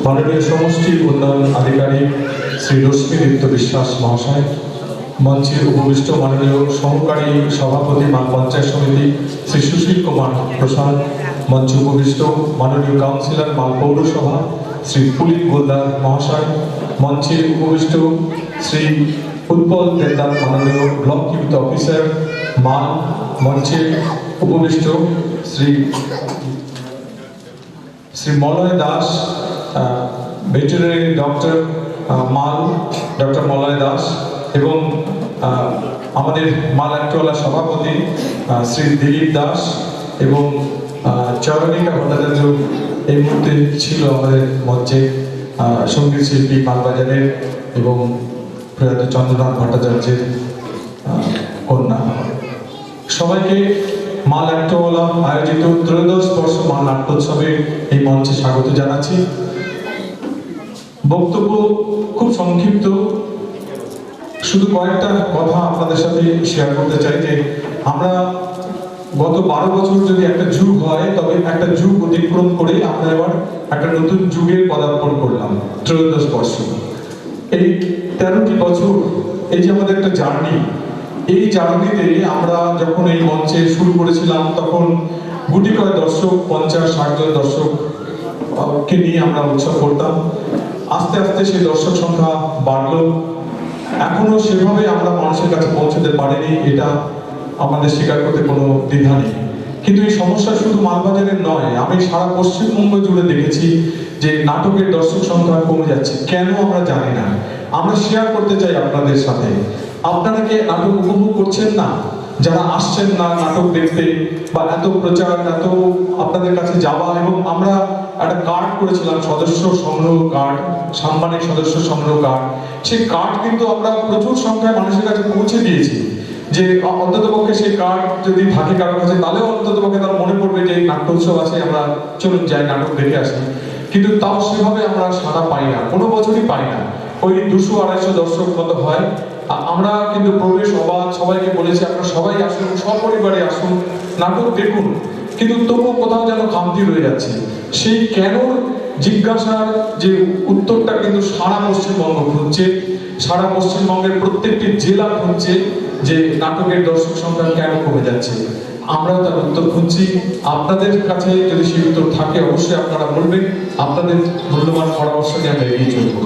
মাননীয় সমষ্টি উন্নয়ন আধিকারিক শ্রী রশ্মি দীপ্ত বিশ্বাস মহাশয়, মঞ্চের উপবিষ্ট মাননীয় সহকারী সভাপতি মান পঞ্চায়েত সমিতি শ্রী সুশীল কুমার প্রসাদ, মঞ্চে উপবিষ্ট মাননীয় কাউন্সিলর মান পৌরসভা শ্রী পুলিত গোলদার মহাশয়, মঞ্চে উপবিষ্ট শ্রী উৎপল দেবদার মাননীয় ব্লক ইউথ অফিসার মান, মঞ্চে উপবিষ্ট শ্রী মলয় দাস ভেটেরিনারি ডক্টর মাল ডক্টর মলয় দাস এবং আমাদের মাল অ্যাক্টওয়ালা সভাপতি শ্রী দিলীপ দাস এবং চয়নিকা ভট্টাচার্য এই মুহূর্তে ছিল আমাদের মঞ্চে, সঙ্গীত শিল্পী মালবাজারের এবং প্রয়াত চন্দ্রনাথ ভট্টাচার্যের কন্যা। সবাইকে মাল অ্যাক্টওয়ালা আয়োজিত ত্রয়োদশ বর্ষ মাল নাট্যোৎসবে এই মঞ্চে স্বাগত জানাচ্ছি। বক্তব্য খুব সংক্ষিপ্ত, শুধু কয়েকটা কথা আপনাদের সাথে শেয়ার করতে চাই যে আমরা গত 12 বছর যদি একটা যুগ হয়, তবে একটা যুগ অতিক্রম করে আমরা এবার একটা নতুন যুগের পদার্পণ করলাম। ত্রয়োদশ বর্ষ, এই 13টি বছর, এই যে আমাদের একটা জার্নি, এই জার্নিতে আমরা যখন এই মঞ্চে শুরু করেছিলাম তখন গুটি কয়েক দর্শক, 50-60 জন দর্শককে নিয়ে আমরা উৎসব করতাম। আস্তে আস্তে সেই দর্শক সংখ্যা বাড়লো, এখনো সেভাবে আমরা মানুষের কাছে পৌঁছতে পারিনি, এটা আমাদের স্বীকার করতে কোনো দ্বিধা নেই। কিন্তু এই সমস্যা শুধু মালবাজারের নয়, আমি সারা পশ্চিমবঙ্গ জুড়ে দেখেছি যে নাটকের দর্শক সংখ্যা কমে যাচ্ছে। কেন আমরা জানি না, আমরা শেয়ার করতে চাই আপনাদের সাথে। আপনারা কি নাটক উপভোগ করছেন না? যারা আসছেন না নাটক দেখতে বা এত প্রচার, এত আপনাদের কাছে যাওয়া, এবং আমরা একটা কার্ড করেছিলাম, সদস্য সংগ্রহ কার্ড, সাম্মানিক সদস্য সংগ্রহ কার্ড, সেই কার্ড কিন্তু আমরা প্রচুর সংখ্যায় মানুষের কাছে পৌঁছে দিয়েছি। যে অন্ততপক্ষে সেই কার্ড যদি থাকে কারোর কাছে, তাহলেও অন্ততপক্ষে তার মনে পড়বে যে নাট্যোৎসব আছে, আমরা চলুন যাই নাটক দেখে আসি। কিন্তু তাও সেভাবে আমরা সাড়া পাই না, কোনো বছরই পাই না। ওই 200-250 দর্শক মতো হয়। আমরা কিন্তু প্রবেশ অবাধ, সবাইকে বলেছি আপনারা সবাই আসুন, সপরিবারে আসুন, নাটক দেখুন, কিন্তু তবুও কোথাও যেন খামতি রয়ে যাচ্ছে। সেই কেন জিজ্ঞাসার যে উত্তরটা কিন্তু সারা পশ্চিমবঙ্গ খুঁজছে, সারা পশ্চিমবঙ্গের প্রত্যেকটি জেলা খুঁজছে যে নাটকের দর্শক সংখ্যা কেন কমে যাচ্ছে। আমরাও তার উত্তর খুঁজছি। আপনাদের কাছে যদি সেই উত্তর থাকে অবশ্যই আপনারা বলবেন, আপনাদের মূল্যবান পরামর্শ নিয়ে আমরা এগিয়ে চলবো।